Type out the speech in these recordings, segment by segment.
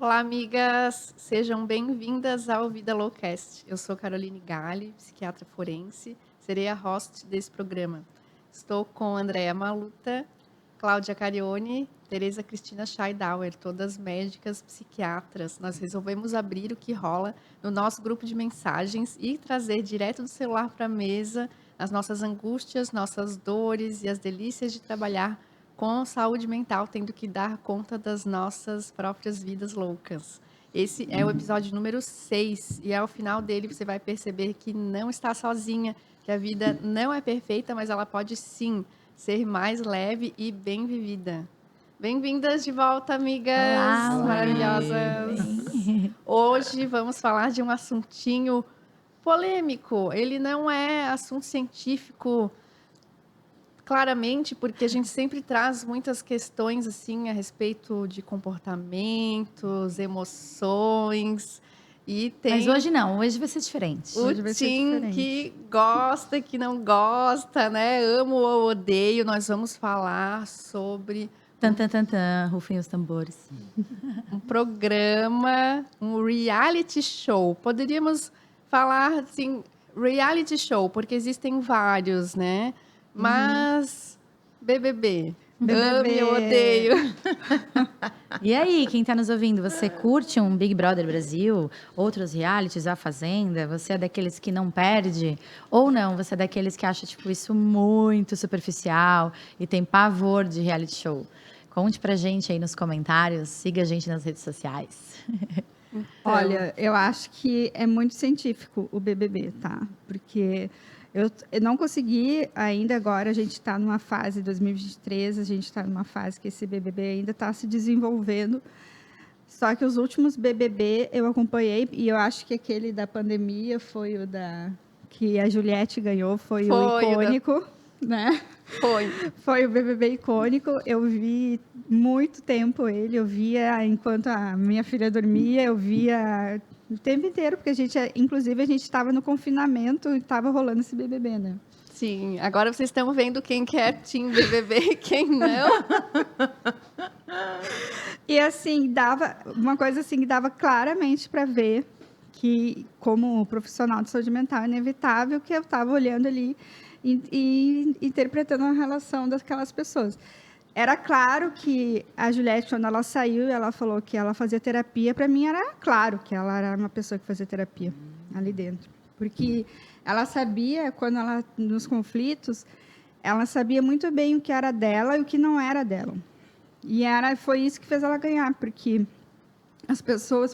Olá, amigas! Sejam bem-vindas ao Vida Lowcast. Eu sou Caroline Galli, psiquiatra forense, serei a host desse programa. Estou com Andréa Maluta, Cláudia Carione, Tereza Cristina Scheidauer, todas médicas, psiquiatras. Nós resolvemos abrir o que rola no nosso grupo de mensagens e trazer direto do celular para a mesa as nossas angústias, nossas dores e as delícias de trabalhar com saúde mental, tendo que dar conta das nossas próprias vidas loucas. Esse é o episódio número 6 e ao final dele você vai perceber que não está sozinha, que a vida não é perfeita, mas ela pode sim ser mais leve e bem vivida. Bem-vindas de volta, amigas Olá, maravilhosas! Hoje vamos falar de um assuntinho polêmico. Ele não é assunto científico claramente, porque a gente sempre traz muitas questões assim a respeito de comportamentos, emoções e tem Mas hoje não, hoje vai ser diferente. o Hoje vai ser Tim diferente. que gosta, que não gosta, né? Amo ou odeio. Nós vamos falar sobre Tan, tan, tan, tan, rufem os tambores. um programa, um reality show. Poderíamos falar assim, reality show, porque existem vários, né? Mas BBB. Ame ou odeio. E aí, quem tá nos ouvindo, você curte um Big Brother Brasil, outros realities, A Fazenda? Você é daqueles que não perde? Ou não, você é daqueles que acha tipo, isso muito superficial e tem pavor de reality show? Conte pra gente aí nos comentários, siga a gente nas redes sociais. Olha, eu acho que é muito científico o BBB, tá? Porque eu não consegui ainda agora, a gente está numa fase, 2023, a gente está numa fase que esse BBB ainda está se desenvolvendo. Só que os últimos BBB eu acompanhei e eu acho que aquele da pandemia foi o que a Juliette ganhou, foi o icônico, né? Foi o BBB icônico. Eu vi muito tempo ele, eu via enquanto a minha filha dormia, eu via o tempo inteiro, porque inclusive a gente estava no confinamento e estava rolando esse BBB, né? Sim, agora vocês estão vendo quem quer Team BBB e quem não. E assim, dava uma coisa assim que dava claramente para ver que, como profissional de saúde mental, é inevitável que eu estava olhando ali e interpretando a relação daquelas pessoas. Era claro que a Juliette, quando ela saiu, ela falou que ela fazia terapia. Para mim, era claro que ela era uma pessoa que fazia terapia ali dentro. Porque ela sabia, quando ela, nos conflitos, ela sabia muito bem o que era dela e o que não era dela. E foi isso que fez ela ganhar, porque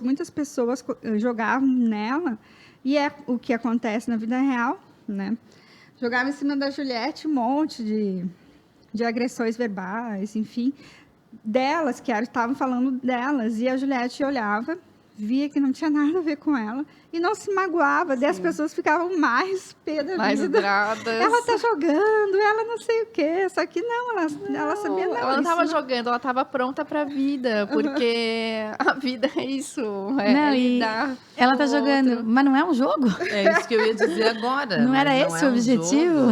muitas pessoas jogavam nela, e é o que acontece na vida real, né? Jogava em cima da Juliette um monte de agressões verbais, enfim, delas, que estavam falando delas, e a Juliette olhava, via que não tinha nada a ver com ela, e não se magoava, daí as pessoas ficavam mais pé da Mais vida. gradas. Ela tá jogando, ela não sei o quê, só que não, ela sabia não. Ela não estava jogando, ela estava pronta para a vida, porque a vida é isso, é lidar. Ela tá jogando, outro. mas não é um jogo? É isso que eu ia dizer agora. Não era mas esse o objetivo?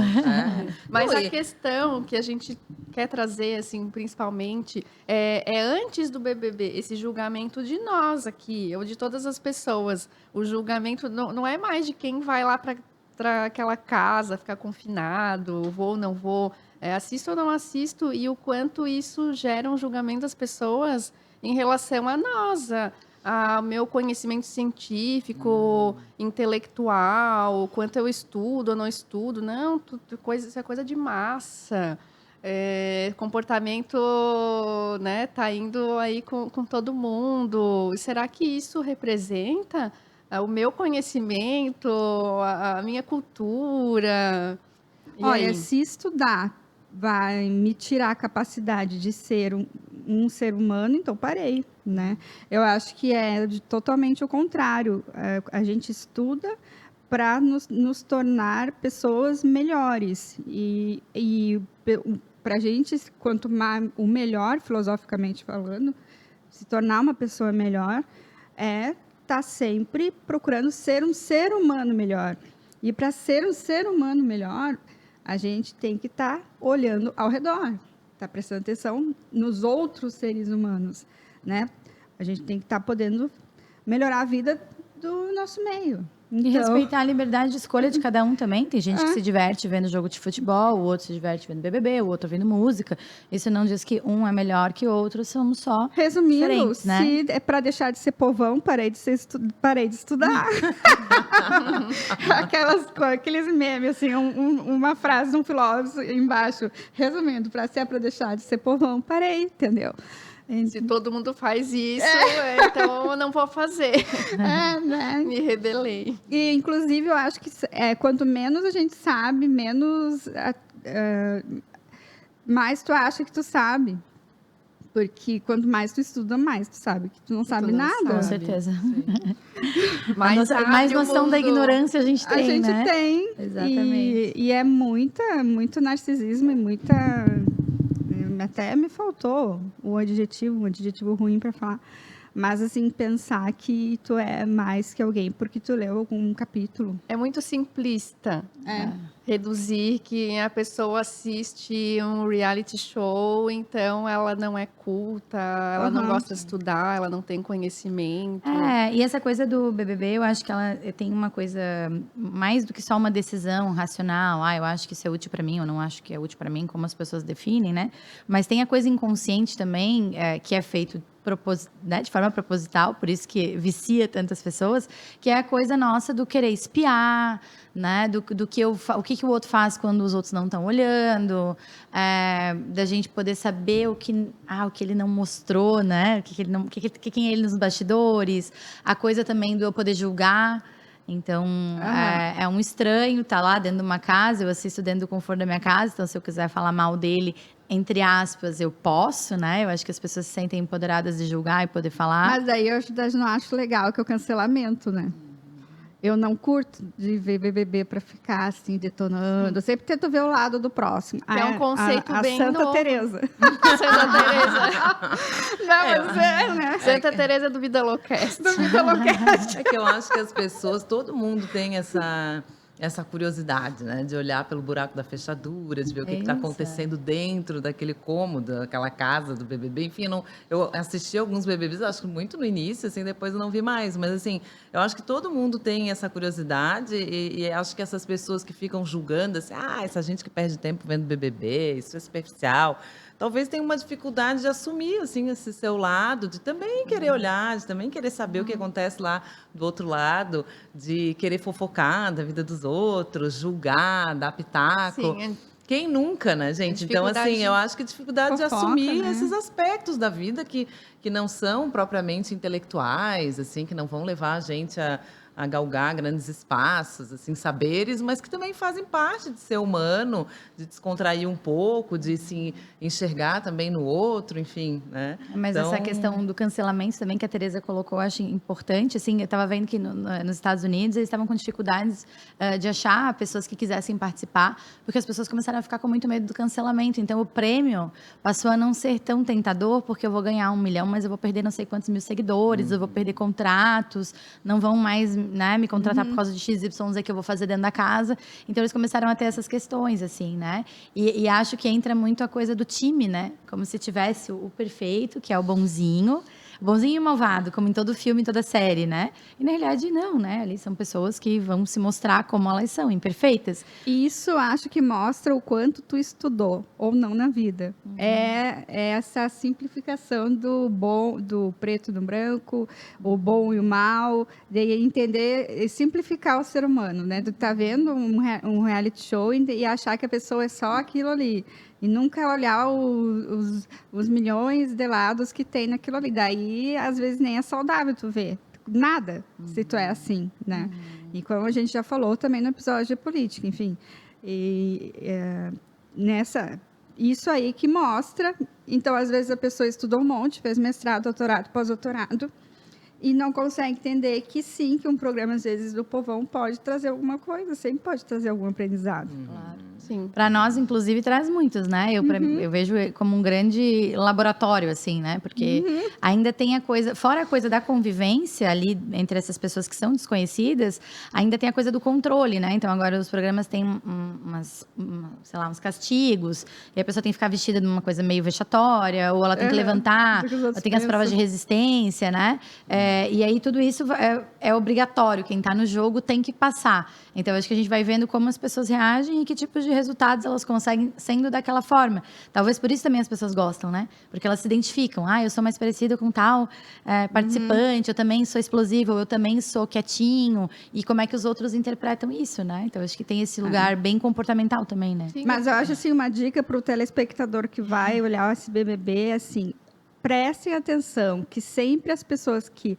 Mas a questão que a gente quer trazer, assim, principalmente, é antes do BBB, esse julgamento de nós aqui, ou de todas as pessoas. O julgamento não é mais de quem vai lá para aquela casa, ficar confinado, vou ou não vou, assisto ou não assisto, e o quanto isso gera um julgamento das pessoas em relação a nós, ao meu conhecimento científico, intelectual, o quanto eu estudo ou não estudo. Não, isso é coisa de massa. Comportamento, né, tá indo aí com todo mundo. Será que isso representa o meu conhecimento, a minha cultura? E olha, aí? se estudar vai me tirar a capacidade de ser um ser humano, então parei, né? Eu acho que é totalmente o contrário. A gente estuda para nos tornar pessoas melhores. E para a gente, quanto mais o melhor, filosoficamente falando, se tornar uma pessoa melhor, estar sempre procurando ser um ser humano melhor. E para ser um ser humano melhor, a gente tem que estar olhando ao redor, estar prestando atenção nos outros seres humanos, né? A gente tem que estar podendo melhorar a vida do nosso meio. E respeitar a liberdade de escolha de cada um também. Tem gente que se diverte vendo jogo de futebol, o outro se diverte vendo BBB, o outro vendo música. Isso não diz que um é melhor que o outro, somos só Resumindo, diferentes, né? se é para deixar de ser povão, parei de estudar. Aqueles memes, assim, uma frase de um filósofo embaixo. Resumindo, se é para deixar de ser povão, parei, entendeu? Se todo mundo faz isso, então eu não vou fazer. Né? Me rebelei. E, inclusive, eu acho que quanto menos a gente sabe, menos mais tu acha que tu sabe. Porque quanto mais tu estuda, mais tu sabe que tu não sabe nada. Com certeza. Mais Mais noção da ignorância a gente tem, A gente né? tem. Exatamente. E é muito narcisismo e muita... Até me faltou um adjetivo ruim para falar. Mas, assim, pensar que tu é mais que alguém porque tu leu algum capítulo. É muito simplista. Reduzir que a pessoa assiste um reality show, então ela não é culta, ela não gosta de estudar, ela não tem conhecimento. E essa coisa do BBB, eu acho que ela tem uma coisa mais do que só uma decisão racional. Eu acho que isso é útil para mim, eu não acho que é útil para mim, como as pessoas definem, né? Mas tem a coisa inconsciente também, que é feito de forma proposital, por isso que vicia tantas pessoas, que é a coisa nossa do querer espiar, né? Do que o que o outro faz quando os outros não estão olhando, da gente poder saber o que ele não mostrou, né? Quem é ele nos bastidores, a coisa também do eu poder julgar. Então, é um estranho, tá lá dentro de uma casa, eu assisto dentro do conforto da minha casa, então se eu quiser falar mal dele, entre aspas, eu posso, né? Eu acho que as pessoas se sentem empoderadas de julgar e poder falar. Mas daí eu não acho legal, que é o cancelamento, né? Eu não curto de ver BBB para ficar assim, detonando. Eu sempre tento ver o lado do próximo. É um conceito bem Santa novo. Teresa. Santa Teresa. Não, mas né? Santa Teresa do Vida Loucast. Do Vida Loucast. É que eu acho que as pessoas, todo mundo tem essa curiosidade, né? De olhar pelo buraco da fechadura, de ver o que está acontecendo dentro daquele cômodo, daquela casa do BBB. Enfim, eu assisti alguns BBBs, acho que muito no início, assim, depois eu não vi mais. Mas, assim, eu acho que todo mundo tem essa curiosidade e acho que essas pessoas que ficam julgando, assim, essa gente que perde tempo vendo BBB, isso é superficial. Talvez tenha uma dificuldade de assumir, assim, esse seu lado, de também querer olhar, de também querer saber o que acontece lá do outro lado, de querer fofocar da vida dos outros, julgar, dar pitaco. Sim, Quem nunca, né, gente? Então, assim, eu acho que a dificuldade de assumir, né, esses aspectos da vida que não são propriamente intelectuais, assim, que não vão levar a gente a galgar grandes espaços, assim, saberes, mas que também fazem parte de ser humano, de descontrair um pouco, de se enxergar também no outro, enfim, né? Mas então... essa questão do cancelamento também que a Teresa colocou, eu acho importante, assim, eu estava vendo que nos Estados Unidos eles estavam com dificuldades de achar pessoas que quisessem participar, porque as pessoas começaram a ficar com muito medo do cancelamento, então o prêmio passou a não ser tão tentador, porque eu vou ganhar 1 milhão, mas eu vou perder não sei quantos mil seguidores, eu vou perder contratos, não vão mais, né, me contratar por causa de XYZ que eu vou fazer dentro da casa. Então, eles começaram a ter essas questões, assim, né? E acho que entra muito a coisa do time, né? Como se tivesse o perfeito, que é o bonzinho e malvado, como em todo filme, em toda série, né? E, na realidade, não, né? Ali são pessoas que vão se mostrar como elas são, imperfeitas. E isso acho que mostra o quanto tu estudou, ou não, na vida. É essa simplificação do bom, do preto e do branco, o bom e o mal, de entender e simplificar o ser humano, né? Tu tá vendo um reality show e achar que a pessoa é só aquilo ali. E nunca olhar os milhões de lados que tem naquilo ali. Daí, às vezes, nem é saudável tu ver nada, se tu é assim, né? E como a gente já falou também no episódio de política, enfim. Isso aí que mostra. Então, às vezes, a pessoa estudou um monte, fez mestrado, doutorado, pós-doutorado, e não consegue entender que sim, que um programa, às vezes, do povão pode trazer alguma coisa, sempre pode trazer algum aprendizado. Claro. Sim. Para nós, inclusive, traz muitos, né? Eu vejo como um grande laboratório, assim, né? Porque ainda tem a coisa, fora a coisa da convivência ali entre essas pessoas que são desconhecidas, ainda tem a coisa do controle, né? Então, agora os programas têm sei lá, uns castigos, e a pessoa tem que ficar vestida de uma coisa meio vexatória, ou ela tem que levantar, ou tem as provas de resistência, né? E aí tudo isso é obrigatório, quem tá no jogo tem que passar. Então, acho que a gente vai vendo como as pessoas reagem e que tipos de resultados elas conseguem sendo daquela forma. Talvez por isso também as pessoas gostam, né? Porque elas se identificam. Eu sou mais parecida com tal participante, eu também sou explosivo, eu também sou quietinho. E como é que os outros interpretam isso, né? Então, acho que tem esse lugar bem comportamental também, né? Sim. Mas eu acho, assim, uma dica para o telespectador que vai olhar esse BBB, assim, prestem atenção que sempre as pessoas que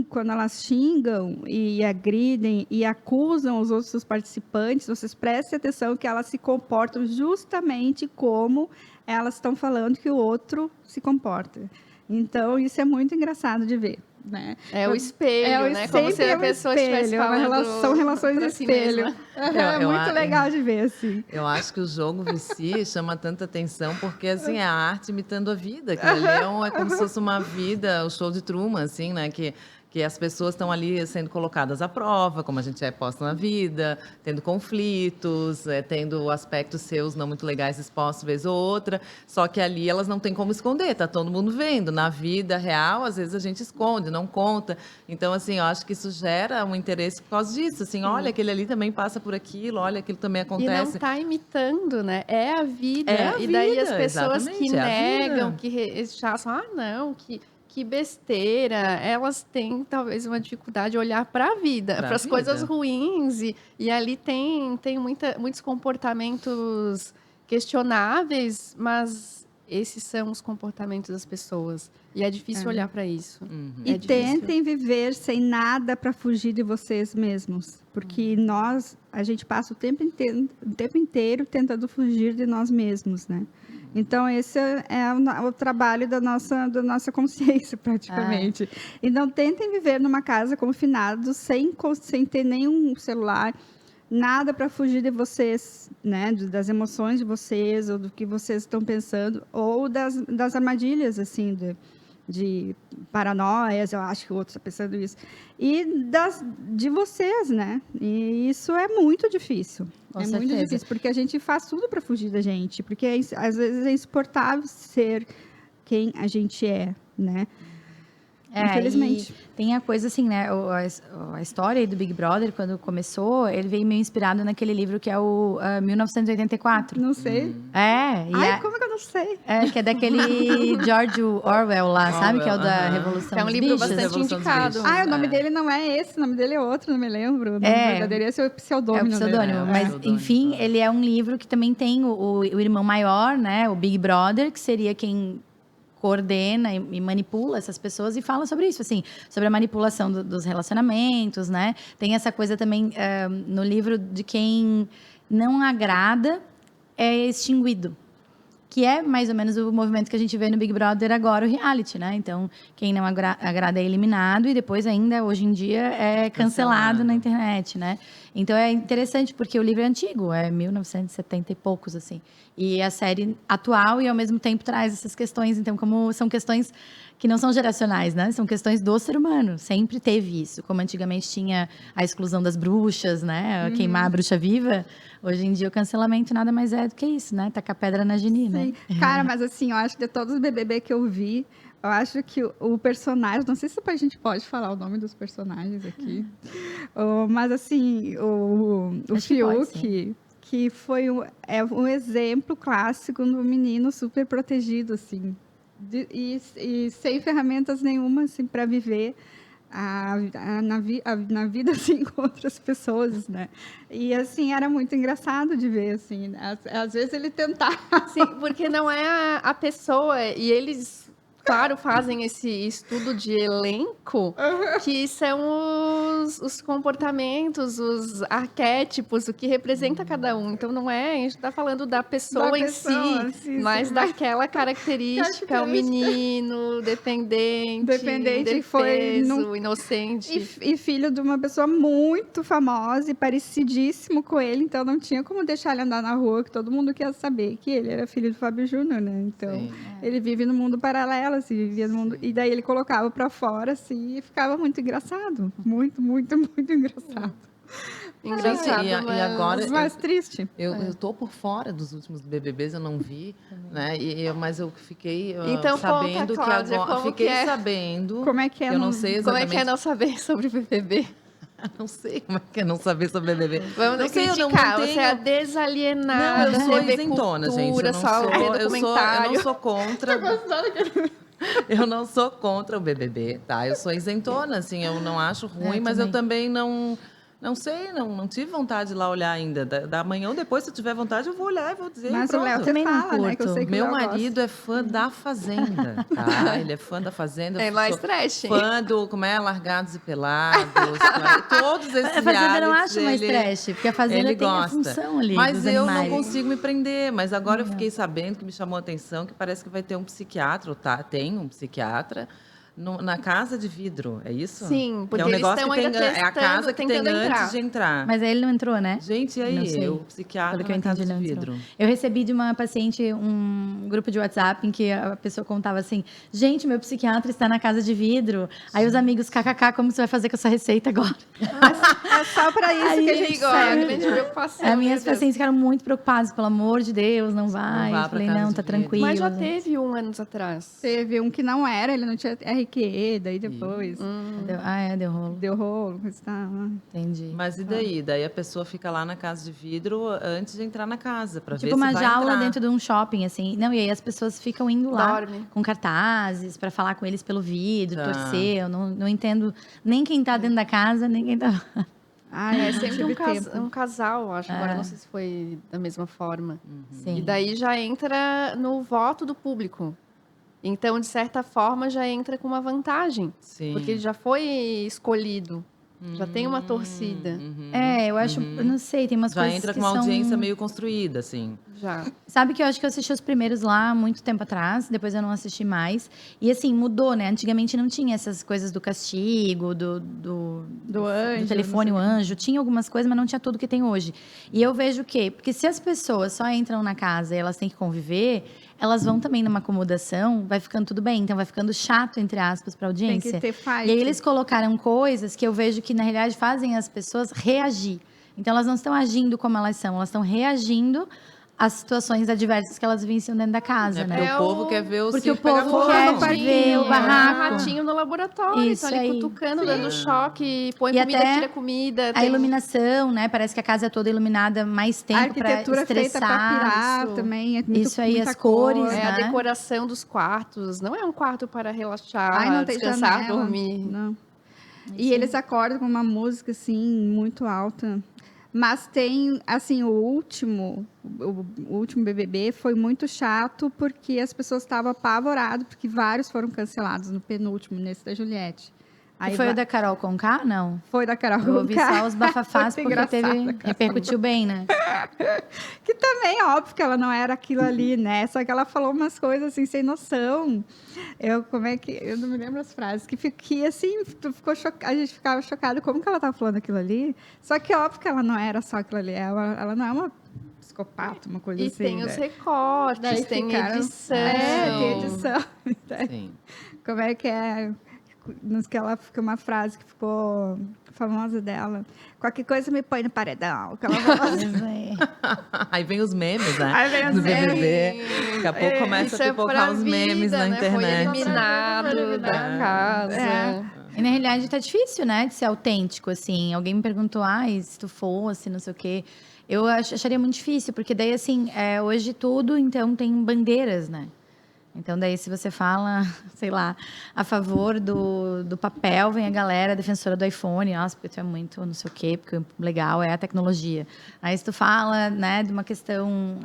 quando elas xingam e agridem e acusam os outros participantes, vocês prestem atenção que elas se comportam justamente como elas estão falando que o outro se comporta. Então, isso é muito engraçado de ver, né? É o espelho, né? Como se a pessoa estivesse falando. São relações de si espelho. mesma. É muito legal de ver, assim. Eu acho que o jogo vicia chama tanta atenção porque, assim, é a arte imitando a vida. Que ali é como se fosse uma vida, o show de Truman, assim, né? Que as pessoas estão ali sendo colocadas à prova, como a gente é posta na vida, tendo conflitos, tendo aspectos seus não muito legais expostos vez ou outra, só que ali elas não têm como esconder, tá todo mundo vendo. Na vida real, às vezes a gente esconde, não conta. Então, assim, eu acho que isso gera um interesse por causa disso. Assim, olha, aquele ali também passa por aquilo, olha, aquilo também acontece. E não está imitando, né? É a vida. É a e daí vida, as pessoas que exatamente, é a negam, vida. que rechaçam, não, que besteira, elas têm talvez uma dificuldade de olhar para a vida, para as coisas ruins, e ali tem muitos comportamentos questionáveis, mas esses são os comportamentos das pessoas. E é difícil olhar para isso. E tentem viver sem nada para fugir de vocês mesmos. Porque a gente passa o tempo inteiro tentando fugir de nós mesmos, né? Então, esse é o trabalho da nossa consciência, praticamente. Então, tentem viver numa casa confinados, sem ter nenhum celular, nada para fugir de vocês, né? Das emoções de vocês, ou do que vocês estão pensando, ou das armadilhas, assim, de paranoias, eu acho que o outro está pensando isso, e de vocês, né? E isso é muito difícil. Muito difícil, porque a gente faz tudo para fugir da gente, porque às vezes é insuportável ser quem a gente é, né? Infelizmente. Tem a coisa assim, né? A história aí do Big Brother, quando começou, ele veio meio inspirado naquele livro que é o 1984. Não sei. Como que eu não sei? Que é daquele George Orwell lá, sabe? Que é o da Revolução é um dos livro Bichos. bastante indicado. O nome dele não é esse, o nome dele é outro, não me lembro. O nome verdadeiro esse é o pseudônimo. É o pseudônimo, mas enfim, ele é um livro que também tem o irmão maior, né? O Big Brother, que seria quem coordena e manipula essas pessoas e fala sobre isso, assim, sobre a manipulação dos relacionamentos, né? Tem essa coisa também no livro de quem não agrada é extinguido, que é mais ou menos o movimento que a gente vê no Big Brother agora, o reality, né? Então, quem não agrada é eliminado e depois ainda, hoje em dia, é cancelado na internet, né? Então, é interessante porque o livro é antigo, é 1970 e poucos, assim. E a série atual e, ao mesmo tempo, traz essas questões. Então, como são questões que não são geracionais, né? São questões do ser humano. Sempre teve isso. Como antigamente tinha a exclusão das bruxas, né? Queimar a bruxa viva. Hoje em dia, o cancelamento nada mais é do que isso, né? Tacar pedra na Geni, né? Cara, mas assim, eu acho que de todos os BBB que eu vi, eu acho que o personagem... Não sei se a gente pode falar o nome dos personagens aqui. Mas, assim, o Fiuk... que foi um exemplo clássico do menino super protegido, assim, e sem ferramentas nenhuma, assim, para viver na vida, assim, com outras pessoas, né? E, assim, era muito engraçado de ver, assim, às vezes ele tentava... Sim, porque não é a pessoa, e eles claro, fazem esse estudo de elenco, que são os comportamentos, os arquétipos, o que representa cada um. Então, não é, a gente está falando da pessoa em si, mas daquela característica, o menino, dependente, indefeso, inocente. E filho de uma pessoa muito famosa e parecidíssimo com ele, então não tinha como deixar ele andar na rua, que todo mundo queria saber que ele era filho do Fábio Júnior, né? Então, ele vive no mundo paralelo, assim, vivia no mundo... E daí ele colocava pra fora, assim, e ficava muito engraçado. Muito, muito, muito engraçado. Engraçado, e agora mais triste. Eu tô por fora dos últimos BBBs, eu não vi, né? Mas eu fiquei então, sabendo conta, Cláudia, que agora como fiquei que é? sabendo. Como é que é? Eu não sei exatamente. Como é que é não saber sobre o BBB? Não sei como é que é não saber sobre BBB. Vamos não sei, criticar, eu você é desalienada. Não, eu sou você vê isentona, cultura, gente. Eu documentário. não sou contra. Eu não sou contra o BBB, tá? Eu sou isentona, assim, eu não acho ruim, mas eu também não sei, não tive vontade de ir lá olhar ainda. Da manhã ou depois, se eu tiver vontade, eu vou olhar e vou dizer. Mas pronto. o Léo também não fala, né? Que eu sei que Meu o Léo marido gosta. é fã da Fazenda, tá? Ele é fã da Fazenda. É mais trash. Fã do, como é? Largados e Pelados. Todos esses A Fazenda eu não realities, acho mais trash, porque a Fazenda ele tem a gosta. função ali Mas dos eu animais. não consigo me prender. Mas agora eu fiquei sabendo, que me chamou a atenção, que parece que vai ter um psiquiatra, ou tem um psiquiatra, na Casa de Vidro, é isso? Sim, porque que é um eles negócio estão que ainda tem, é a casa que tem tentando entrar. antes de entrar. Mas aí ele não entrou, né? Gente, e Não aí? sei. O psiquiatra Pelo que eu na Casa entendi, de não entrou. Vidro. Eu recebi de uma paciente um grupo de WhatsApp em que a pessoa contava assim: gente, meu psiquiatra está na Casa de Vidro. Aí os amigos, kkk, como você vai fazer com essa receita agora? É só pra isso Aí, que a gente Igor, a serve. grande preocupação. As minhas meu Deus. pacientes ficaram muito preocupadas, pelo amor de Deus, não vai. vá Eu pra falei, Casa não, de tá Vidro. tranquilo. Mas já teve anos atrás. Teve um que não era, ele não tinha RQE, daí depois Deu rolo. deu rolo, coisa e tal. Entendi. Mas e daí? Daí a pessoa fica lá na Casa de Vidro antes de entrar na casa, pra ver Tipo se uma vai jaula entrar. dentro de um shopping, assim. Não, e aí as pessoas ficam indo lá Dorme. com cartazes pra falar com eles pelo vídeo, Tá. torcer. Eu não entendo nem quem tá dentro da casa, nem quem tá. Ai, É sempre tive um, tempo. um casal, acho. Agora não sei se foi da mesma forma. Sim. E daí já entra no voto do público. Então, de certa forma, já entra com uma vantagem. Sim. Porque ele já foi escolhido. Já tem uma torcida. Eu acho, eu não sei, tem umas Já coisas entra que com uma são... audiência meio construída, assim. Já. Sabe que eu acho que eu assisti os primeiros lá há muito tempo atrás, depois eu não assisti mais. E assim, mudou, né? Antigamente não tinha essas coisas do castigo, do anjo, telefone, o anjo. Tinha algumas coisas, mas não tinha tudo que tem hoje. E eu vejo o quê? Porque se as pessoas só entram na casa e elas têm que conviver, elas vão também numa acomodação, vai ficando tudo bem. Então vai ficando chato, entre aspas, para Tem audiência. que ter fight. E aí eles colocaram coisas que eu vejo que, na realidade, fazem as pessoas reagir. Então, elas não estão agindo como elas são, elas estão reagindo às situações adversas que elas vivenciam dentro da casa, Porque né? o povo quer ver o Porque circo o povo pegar fogo. quer ver o barraco. Um ratinho no laboratório. Isso Então, ali aí. cutucando, dando choque. Põe E comida, até tira comida. A iluminação, né? Parece que a casa é toda iluminada mais A tempo para arquitetura feita para estressar. pirar também. É muito, Isso aí, muita as cores, cor. É a né? decoração dos quartos. Não é um quarto para relaxar, Ai, não tem descansar, janela. dormir. Não. E eles acordam com uma música, assim, muito alta. Mas tem, assim, o último BBB foi muito chato porque as pessoas estavam apavoradas, porque vários foram cancelados no penúltimo, nesse da Juliette. E foi o da Carol Conká? Não. Foi da Carol Eu ouvi Conká. só os bafafás Foi porque engraçado, repercutiu bem, né? Que também é óbvio que ela não era aquilo ali, né? Só que ela falou umas coisas assim, sem noção. Eu não me lembro as frases. Que assim, a gente ficava chocado como que ela estava falando aquilo ali. Só que é óbvio que ela não era só aquilo ali. Ela não é uma psicopata, uma coisa E assim. tem os recortes, Daí tem ficaram- edição. tem edição. Sim. Como é que é? Nos que ela fica uma frase que ficou famosa dela. Qualquer coisa me põe no paredão. Que ela falou assim. Aí vem os memes, né? Aí vem os do memes. BBB. Daqui a pouco começa Isso a é pipocar pra os vida, memes na né? Foi internet. eliminado da casa. É. E na realidade tá difícil, né, de ser autêntico, assim. Alguém me perguntou, se tu fosse, não sei o quê. Eu acharia muito difícil, porque daí, assim, hoje tudo, então, tem bandeiras, né? Então, daí, se você fala, sei lá, a favor do papel, vem a galera defensora do iPhone, nossa, porque tu é muito não sei o quê, porque o legal é a tecnologia. Aí, se tu fala, né, de uma questão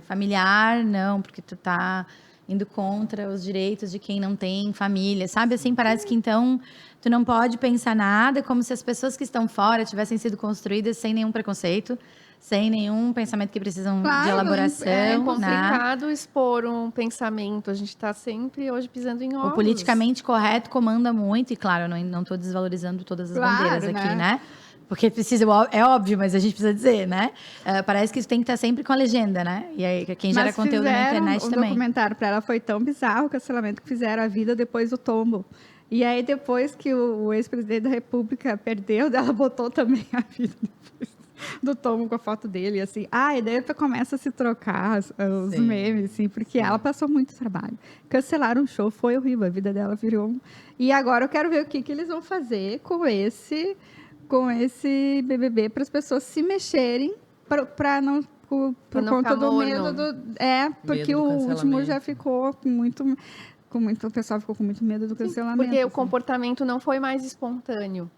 familiar, não, porque tu tá indo contra os direitos de quem não tem família, sabe? Assim, parece que então tu não pode pensar nada, como se as pessoas que estão fora tivessem sido construídas sem nenhum preconceito, sem nenhum pensamento que precisam Claro, de elaboração, É né? complicado expor um pensamento. A gente está sempre hoje pisando em ovos. O politicamente correto comanda muito, e claro, eu não estou desvalorizando todas as bandeiras aqui, né? Porque precisa, é óbvio, mas a gente precisa dizer, né? Parece que isso tem que estar sempre com a legenda, né? E aí, quem gera conteúdo na internet também. O documentário para ela foi tão bizarro, o cancelamento que fizeram a vida depois do tombo. E aí, depois que o ex-presidente da República perdeu, ela botou também a vida depois do tombo com a foto dele, assim. E daí começa a se trocar os memes, assim, porque ela passou muito trabalho. Cancelaram o show, foi horrível, a vida dela virou... E agora eu quero ver o que eles vão fazer com esse BBB para as pessoas se mexerem para não por conta do medo porque o último já ficou o pessoal ficou com muito medo do cancelamento. Porque o comportamento não foi mais espontâneo.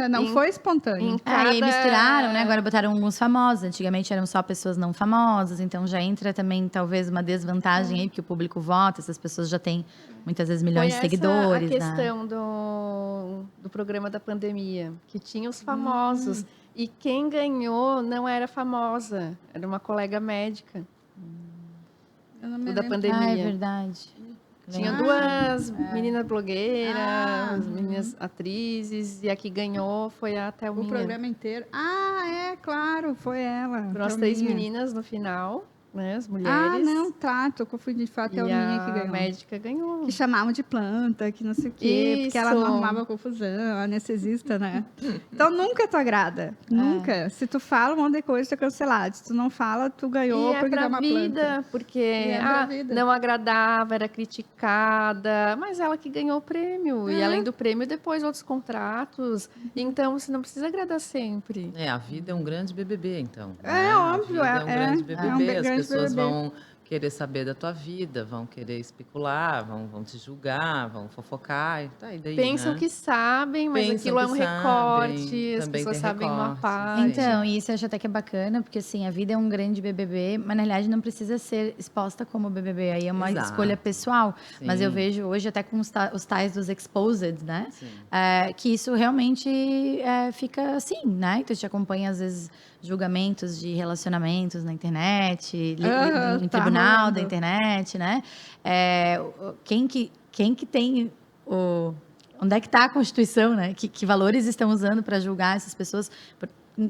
Não foi espontâneo. E misturaram, né? Agora botaram alguns famosos. Antigamente eram só pessoas não famosas, então já entra também talvez uma desvantagem aí, porque o público vota, essas pessoas já têm muitas vezes milhões de seguidores. A questão do programa da pandemia, que tinha os famosos. E quem ganhou não era famosa, era uma colega médica. Eu não me da lembro. pandemia. É verdade. Tinha duas meninas blogueiras, meninas atrizes, e a que ganhou foi a Thelminha. O programa inteiro. Claro, foi ela. Foram as 3 meninas no final, né, as mulheres. Tô confundindo, foi a Thelminha que ganhou. A médica ganhou. Que chamavam de planta, que não sei o quê, porque ela não arrumava confusão, anestesista, né? Então nunca tu agrada, nunca. Se tu fala um monte de coisa, tu é cancelado. Se tu não fala, tu ganhou porque dá uma planta. Porque não agradava, era criticada, mas ela que ganhou o prêmio. E além do prêmio, depois outros contratos. Então, você não precisa agradar sempre. A vida é um grande BBB, então. Óbvio. A vida é um grande BBB, as pessoas BBB. vão querer saber da tua vida, vão querer especular, vão te julgar, vão fofocar. E daí, Pensam que sabem, mas aquilo é um recorte, as pessoas sabem uma parte. Então, isso eu acho até que é bacana, porque assim, a vida é um grande BBB, mas na realidade não precisa ser exposta como BBB, aí é uma escolha pessoal. Sim. Mas eu vejo hoje até com os tais dos exposed, né? Que isso realmente fica assim, né? Então, a gente acompanha às vezes julgamentos de relacionamentos na internet, em tribunal da internet, né? Quem que tem onde é que está a Constituição, né? Que valores estão usando para julgar essas pessoas?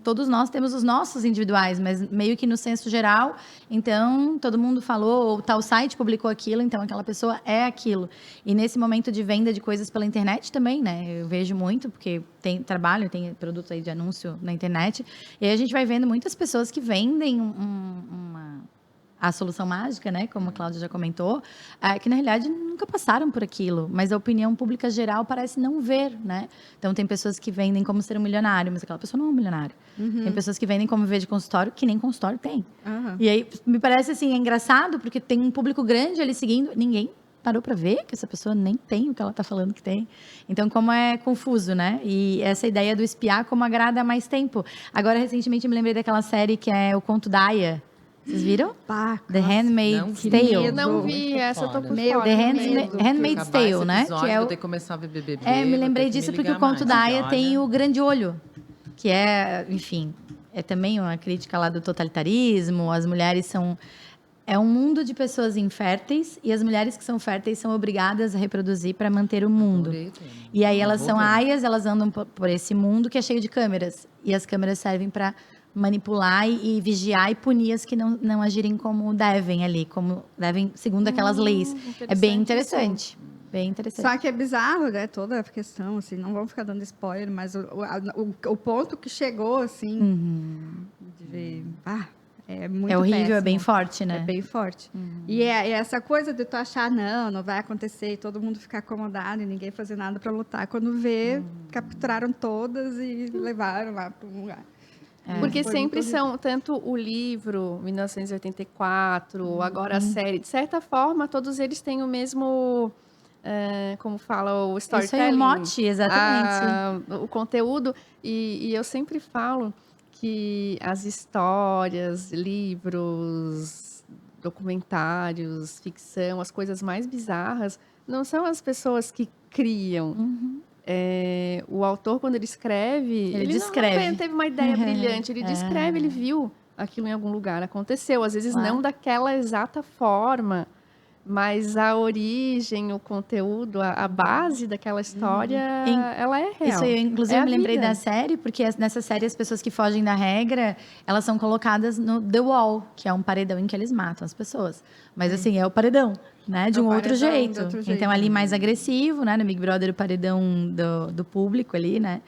Todos nós temos os nossos individuais, mas meio que no senso geral, então todo mundo falou, ou tal site publicou aquilo, então aquela pessoa é aquilo. E nesse momento de venda de coisas pela internet também, né? Eu vejo muito, porque tem produto aí de anúncio na internet, e aí a gente vai vendo muitas pessoas que vendem a solução mágica, né, como a Cláudia já comentou, que na realidade nunca passaram por aquilo, mas a opinião pública geral parece não ver, né? Então tem pessoas que vendem como ser um milionário, mas aquela pessoa não é um milionário. Tem pessoas que vendem como viver de consultório, que nem consultório tem. E aí me parece assim, é engraçado, porque tem um público grande ali seguindo, ninguém parou para ver que essa pessoa nem tem o que ela está falando que tem. Então, como é confuso, né? E essa ideia do espiar como agrada há mais tempo. Agora, recentemente, eu me lembrei daquela série que é O Conto da Aya. Vocês viram? The Handmaid's Tale. Eu não vi, essa eu tô por fora. The Handmaid's Tale, né? Que é o... Vou ter que começar a ver BBB. Me lembrei disso porque o Conto da Aya tem o Grande Olho, que é, enfim, é também uma crítica lá do totalitarismo. As mulheres são... É um mundo de pessoas inférteis e as mulheres que são férteis são obrigadas a reproduzir para manter o mundo. E aí elas são aias, elas andam por esse mundo que é cheio de câmeras. E as câmeras servem para manipular e vigiar e punir as que não agirem como devem ali, como devem segundo aquelas leis. É bem interessante. Bem interessante. Só que é bizarro, né? Toda a questão, assim, não vamos ficar dando spoiler, mas o ponto que chegou, assim, é muito horrível, péssimo. É bem forte, né? É bem forte. E essa coisa de tu achar, não vai acontecer, e todo mundo ficar acomodado e ninguém fazer nada para lutar. Quando vê, capturaram todas e levaram lá para um lugar. Porque sempre são, tanto o livro, 1984, agora a série, de certa forma, todos eles têm o mesmo, como fala, o storytelling. Isso aí, o mote, exatamente. O conteúdo, e eu sempre falo que as histórias, livros documentários, ficção, as coisas mais bizarras, não são as pessoas que criam. O autor, quando ele escreve, ele descreve. não teve uma ideia brilhante, ele descreve, ele viu aquilo em algum lugar, aconteceu. Às vezes não daquela exata forma, mas a origem, o conteúdo, a base daquela história, ela é real. Isso eu, inclusive, É a me lembrei vida. da série, porque nessa série as pessoas que fogem da regra, elas são colocadas no The Wall, que é um paredão em que eles matam as pessoas. Mas assim, é o paredão, né? De É o um outro paredão jeito. de outro jeito. Então, ali mais agressivo, né? No Big Brother, o paredão do público ali, né?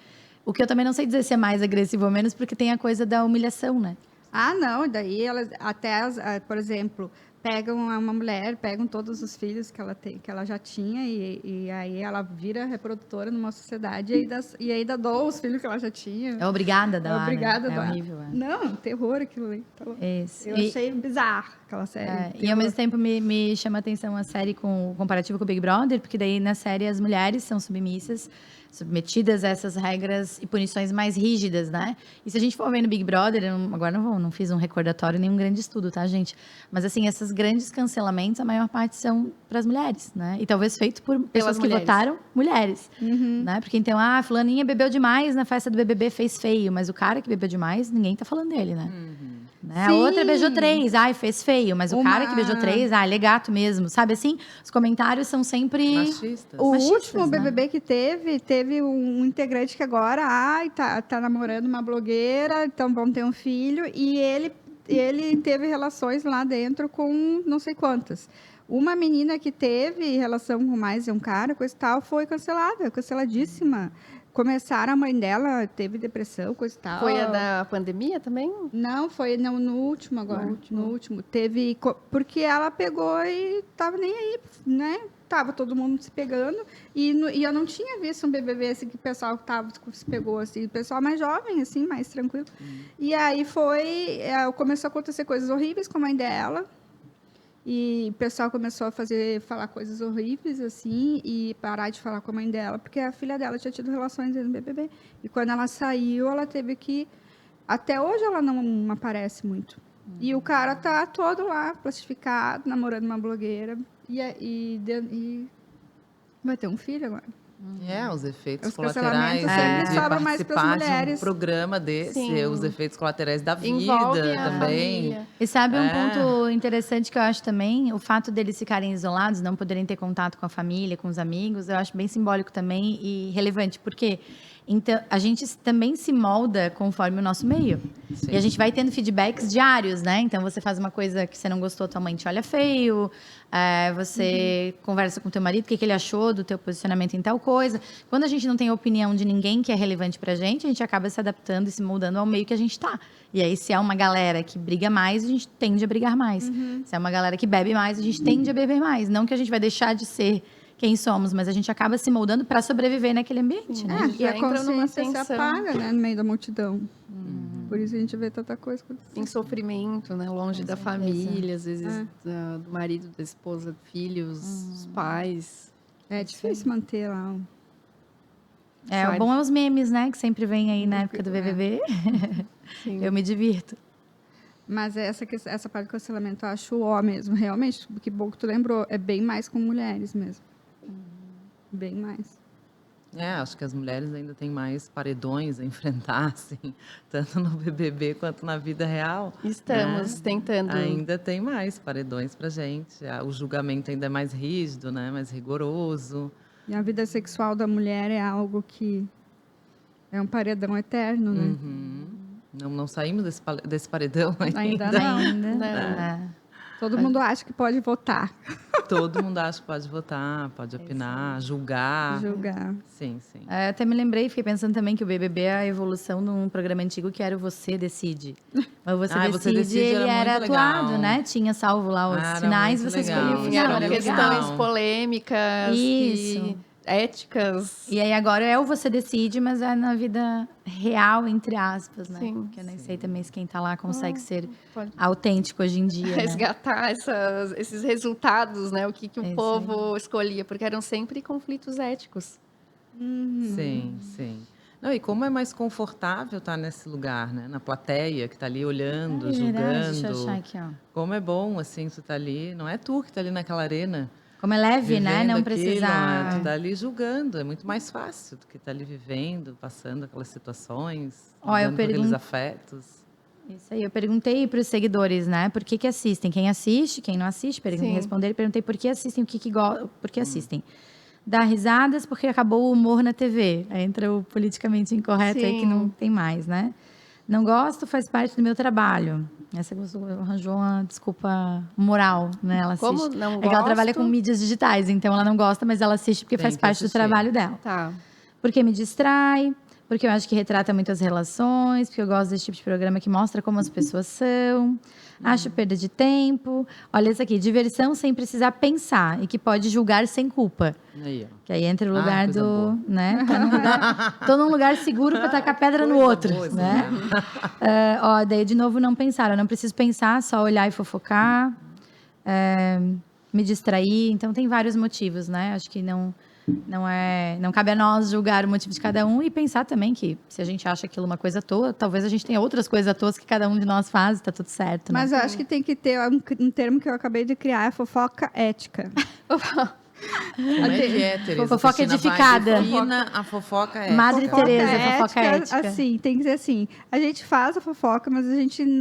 O que eu também não sei dizer se é mais agressivo ou menos, porque tem a coisa da humilhação, né? Ah, não, e daí elas até, por exemplo, pegam uma mulher, pegam todos os filhos que ela tem, que ela já tinha, e aí ela vira reprodutora numa sociedade, e aí dá dó os filhos que ela já tinha. É obrigada a É dar, obrigada a né? dar. É horrível, é. Não, terror aquilo ali. Então, Isso. eu E- achei bizarro aquela série. E ao mesmo tempo me chama a atenção a série com o comparativo com o Big Brother, porque daí na série as mulheres são submetidas a essas regras e punições mais rígidas, né? E se a gente for ver no Big Brother, agora não fiz um recordatório, nenhum grande estudo, tá, gente? Mas assim, esses grandes cancelamentos, a maior parte são para as mulheres, né? E talvez feito por pessoas que mulheres. votaram mulheres, né? Porque então, fulaninha bebeu demais na festa do BBB, fez feio, mas o cara que bebeu demais, ninguém tá falando dele, né? Né? A Sim. outra beijou 3, fez feio. Mas o cara que beijou 3, ele é gato mesmo. Sabe assim? Os comentários são sempre... Machistas. O machistas, último né? BBB que teve um integrante que agora, tá namorando uma blogueira, então vão ter um filho, e ele teve relações lá dentro com não sei quantas. Uma menina que teve relação com mais um cara, coisa e tal, foi canceladíssima. Começaram, a mãe dela teve depressão, coisa e tal. Foi a da pandemia também? Não, foi no último agora. No último. Teve. Porque ela pegou e tava nem aí, né? Tava todo mundo se pegando. E eu não tinha visto um BBB assim que o pessoal se pegou, assim. O pessoal mais jovem, assim, mais tranquilo. E aí começou a acontecer coisas horríveis com a mãe dela. E o pessoal começou a falar coisas horríveis, assim, e parar de falar com a mãe dela, porque a filha dela tinha tido relações no BBB. E quando ela saiu, ela teve que... Até hoje ela não aparece muito. E o cara tá todo lá, plastificado, namorando uma blogueira. E vai ter um filho agora. Os efeitos Os colaterais cancelamentos sempre de sobram mais pras participar de um mulheres. programa desse, Sim. os efeitos colaterais da vida Envolve a também. família. E sabe um É. ponto interessante que eu acho também? O fato deles ficarem isolados, não poderem ter contato com a família, com os amigos, eu acho bem simbólico também e relevante. Porque então, a gente também se molda conforme o nosso meio. Sim. E a gente vai tendo feedbacks diários, né? Então, você faz uma coisa que você não gostou, tua mãe te olha feio. Você conversa com teu marido, o que ele achou do teu posicionamento em tal coisa. Quando a gente não tem a opinião de ninguém que é relevante pra gente, a gente acaba se adaptando e se moldando ao meio que a gente tá. E aí, se é uma galera que briga mais, a gente tende a brigar mais. Se é uma galera que bebe mais, a gente tende a beber mais. Não que a gente vai deixar de ser quem somos, mas a gente acaba se moldando para sobreviver naquele ambiente, né? gente E já a entra numa consciência se tensão. apaga, né, no meio da multidão. Por isso a gente vê tanta coisa acontecendo. Em sofrimento, né? Longe da família, às vezes do marido, da esposa, filhos, os pais. É difícil manter lá. O bom é os memes, né? Que sempre vem aí na época do BBB. Sim. Eu me divirto. Mas essa parte do cancelamento eu acho ó mesmo, realmente. Que bom que tu lembrou. É bem mais com mulheres mesmo. Bem mais. Acho que as mulheres ainda têm mais paredões a enfrentar, assim, tanto no BBB quanto na vida real. Estamos tentando. Ainda tem mais paredões pra gente. O julgamento ainda é mais rígido, né? Mais rigoroso. E a vida sexual da mulher é algo que é um paredão eterno, né? Não saímos desse paredão ainda. Ainda não. Ainda. É. Todo mundo acha que pode votar, Todo mundo acha que pode votar, pode opinar, julgar. julgar. Sim. Eu até me lembrei, fiquei pensando também que o BBB é a evolução de um programa antigo que era o Você Decide. O Você Decide, era ele era muito atuado, legal. né? Tinha salvo lá os Era finais, muito você legal. escolhia o Sim, final. eram Era legal. questões polêmicas Isso. e éticas. E aí agora é o Você Decide, mas é na vida real, entre aspas, né? Sim. Porque eu nem sei também se quem tá lá consegue ser Pode autêntico hoje em dia, né? resgatar esses resultados, né? O que É o isso povo escolhia, porque eram sempre conflitos éticos. Sim. Não, Não, e como é mais confortável estar nesse lugar, né? Na plateia, que está ali olhando, É verdade, deixa eu achar julgando. aqui, ó. Como é bom, assim, tu tá ali. Não é tu que tá ali naquela arena. Como é leve, né? Vivendo Não aquilo, precisar... tu tá ali julgando. É muito mais fácil do que tá ali vivendo, passando aquelas situações, Ó, eu lidando com aqueles pergunto- afetos. Isso aí, eu perguntei para os seguidores, né? Por que assistem? Quem assiste, quem não assiste, Sim. responderam, perguntei por que assistem, por que assistem. Dá risadas porque acabou o humor na TV. Aí entra o politicamente incorreto aí que Sim. não tem mais, né? Não gosto, faz parte do meu trabalho. Essa arranjou uma desculpa moral, né? Ela assiste. Como não É que ela trabalha gosto? com mídias digitais, então ela não gosta, mas ela assiste porque Tem faz que parte do assistir. trabalho dela. Tá. Porque me distrai, porque eu acho que retrata muito as relações, porque eu gosto desse tipo de programa que mostra como as pessoas são. Acho perda de tempo. Olha isso aqui, diversão sem precisar pensar e que pode julgar sem culpa. Aí, ó. Que aí entra o lugar coisa do, boa. né? Tô num lugar seguro para tacar pedra no Coisa outro, boa esse né? Ó, daí de novo não pensar, eu não preciso pensar, só olhar e fofocar, me distrair. Então tem vários motivos, né? Acho que não cabe a nós julgar o motivo de cada um e pensar também que se a gente acha aquilo uma coisa à toa, talvez a gente tenha outras coisas à toa que cada um de nós faz e tá tudo certo, né? Mas eu acho que tem que ter um termo que eu acabei de criar, é fofoca ética. Como é que é, Tereza? Fofoca Cristina, vai, edificada. defina a fofoca é. Madre Fofoca Teresa, fofoca ética. Assim, tem que ser assim. A gente faz a fofoca, mas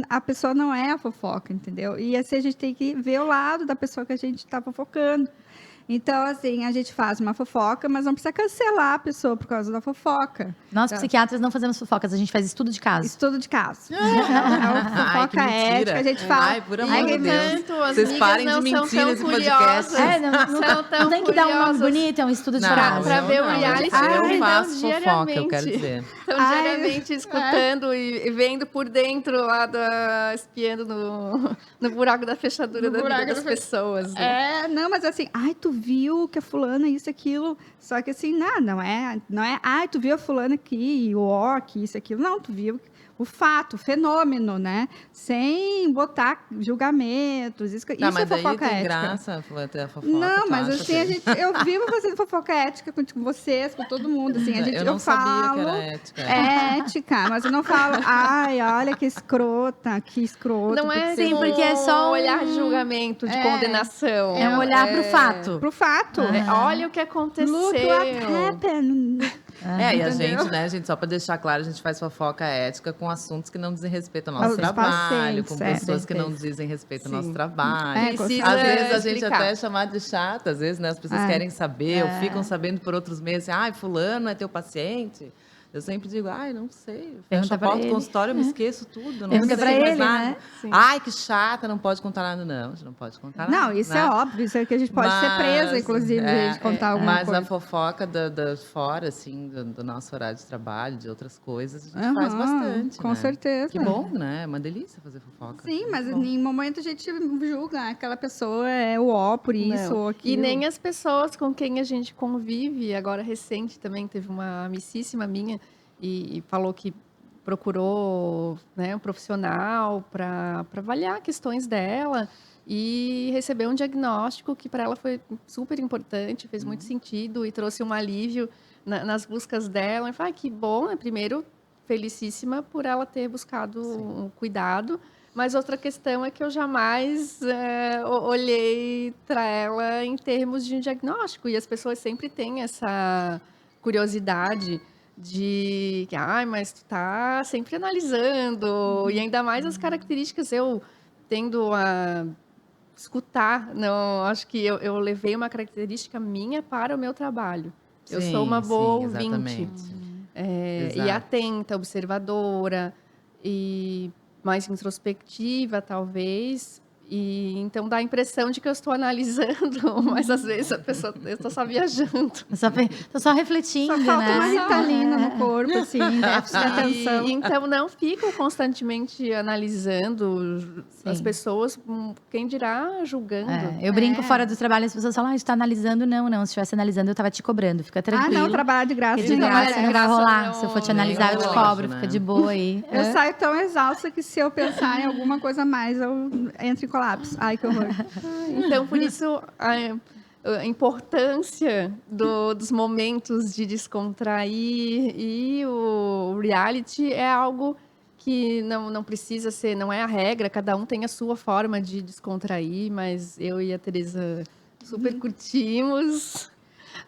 a pessoa não é a fofoca, entendeu? E assim, a gente tem que ver o lado da pessoa que a gente está fofocando. Então, assim, a gente faz uma fofoca, mas não precisa cancelar a pessoa por causa da fofoca. Nós, psiquiatras, não fazemos fofocas, a gente faz estudo de caso. Estudo de caso. É Ai, fofoca que mentira. ética, a gente fala. Ai, por amor de E, Deus. entanto, as Vocês amigas parem de não mentir são tão nesse podcast. curiosas. Não, São tão tem que dar um nome curiosas bonito, é um estudo de Não, caso. pra eu ver o não, reality. eu Então, faço fofoca, eu diariamente. quero dizer. Estão diariamente escutando e vendo por dentro lá, espiando no buraco da fechadura No da vida buraco das da pessoas. Né? Não, mas assim, ai, tu viu que a fulana isso, aquilo. Só que assim, não é, ai, tu viu a fulana aqui, o ó, aqui, isso, aquilo. Não, tu viu o fato, o fenômeno, né? Sem botar julgamentos. Isso Não, é mas daí fofoca tem ética. graça ter a fofoca. Não, tu mas acha, assim, Tereza? eu vivo fazendo fofoca ética com vocês, com todo mundo. Assim, Eu não sabia que era ética. É ética, mas eu não falo, ai, olha que escrota, que escroto. Não é Sim, com porque é só um olhar de julgamento, de condenação. É um olhar pro fato. Pro fato. Olha o que aconteceu. Look what happened. E a gente, né, gente, só para deixar claro, a gente faz fofoca ética com assuntos que não dizem respeito ao nosso Aos trabalho, com pacientes, pessoas que não certeza. dizem respeito ao Sim. nosso trabalho. É, Precisa Às vezes a gente explicar. até é chamado de chata, às vezes, né, as pessoas querem saber, ou ficam sabendo por outros meses, ai, fulano é teu paciente. Eu sempre digo, ai, não sei. Eu fecho Pergunta a pra porta do ele. consultório, eu me esqueço tudo. Não Pergunta sei pra mais ele, nada. né? Sim. Ai, que chata, não pode contar nada. Não, a gente não pode contar nada. Não, isso né? é óbvio, isso é que a gente pode ser presa, inclusive, se a gente contar alguma Mas coisa. a fofoca da fora, assim, do nosso horário de trabalho, de outras coisas, a gente faz Aham, bastante, com né? certeza. Que bom, né? É uma delícia fazer fofoca. Sim, mas Muito bom. em momento a gente julga aquela pessoa é o ó por isso Não. ou aquilo. E nem as pessoas com quem a gente convive, agora recente também, teve uma amicíssima minha e falou que procurou, né, um profissional para avaliar questões dela e recebeu um diagnóstico que para ela foi super importante, fez muito sentido e trouxe um alívio nas buscas dela. E falei, que bom, né? Primeiro, felicíssima por ela ter buscado um cuidado. Mas outra questão é que eu jamais olhei para ela em termos de um diagnóstico. E as pessoas sempre têm essa curiosidade de que, mas tu tá sempre analisando. E ainda mais as características, eu tendo a escutar. Não, acho que eu levei uma característica minha para o meu trabalho. Eu Sim, sou uma boa sim, ouvinte. exatamente. E Exato. atenta, observadora e mais introspectiva, talvez. E então dá a impressão de que eu estou analisando, mas às vezes eu estou só viajando. Tô só refletindo, Só falta uma né? ritalina no corpo, assim, déficit de atenção. E então não fico constantemente analisando as pessoas, quem dirá julgando. Eu brinco fora do trabalho, as pessoas falam, tu tá analisando? Não, se estivesse analisando, eu tava te cobrando, fica tranquilo. não, trabalhar de graça. Porque de não, graça não vai graça rolar. não- Se eu for te nem analisar, eu te relógio, cobro, né? fica de boa aí. Eu saio tão exausta que se eu pensar em alguma coisa a mais, eu entro em colapso. Ai, que horror. Então, por isso, a importância dos momentos de descontrair, e o reality é algo que não precisa ser, não é a regra, cada um tem a sua forma de descontrair, mas eu e a Teresa super curtimos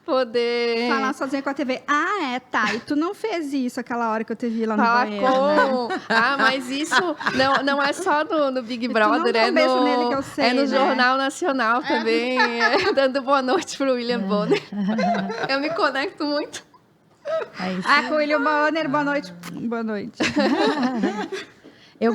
poder Falar sozinha com a TV. Ah, tá. E tu não fez isso aquela hora que eu te vi lá no falar banheiro, né? Ah, mas isso não é só no Big tu não Brother, dá um beijo nele que eu sei, é no né? Jornal Nacional também, dando boa noite pro William Bonner. Eu me conecto muito. É isso. Ah, com o William Bonner, boa noite. Boa noite. Eu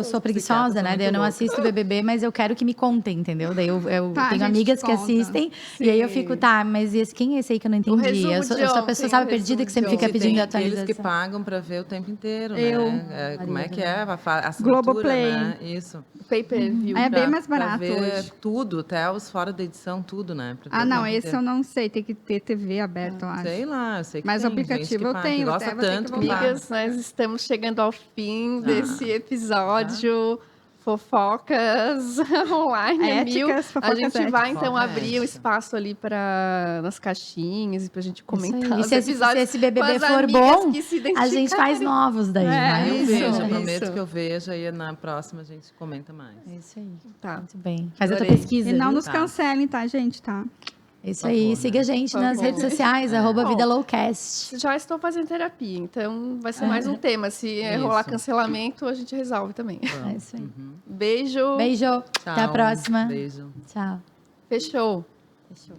sou preguiçosa, né? são Daí eu não muito assisto BBB, mas eu quero que me contem, entendeu? Daí eu Tá, a tenho gente amigas te que conta. assistem e aí eu fico, tá, mas quem é esse aí que eu não entendi? resumo Eu sou de a pessoa, ontem, sabe, o perdida que resumo sempre de fica ontem. pedindo Tem atualização. aqueles que pagam para ver o tempo inteiro, Eu. né? Como é que é? A assinatura, Globoplay. né? Isso. Pay-per-view. É bem Pra- mais pra barato ver hoje. tudo, até os fora da edição, tudo, né? Pra ver Ah, o não, tempo esse inteiro. eu não sei. Tem que ter TV aberta, eu acho. Sei lá, eu sei que Mas tem o aplicativo gente que eu paga, tenho, que até gosta vou ter que tanto que voltar. paga. Amigas, nós estamos chegando ao fim Ah. desse episódio. Fofocas online, é mil. Éticas, A fofocas gente vai, éticas. então, Fofoca abrir o ética. espaço ali nas caixinhas e pra gente Isso comentar aí. E os se episódios esse com BBB as for amigas bom, que se a gente faz identificarem. novos daí, né? Eu isso, vejo, eu isso. prometo que eu veja e na próxima a gente comenta mais. É isso aí. Tá. Muito bem. Faz a tua Adorei. pesquisa. E não viu? nos Tá. cancelem, tá, gente? Tá. Isso Por aí. favor, Siga a né? gente Por nas favor. redes sociais, Bom, @VidaLowcast. Já estou fazendo terapia, então vai ser mais um tema. Se rolar Isso. cancelamento, a gente resolve também. É isso aí. Beijo. Beijo. Até a Tchau. próxima. Beijo. Tchau. Fechou. Fechou.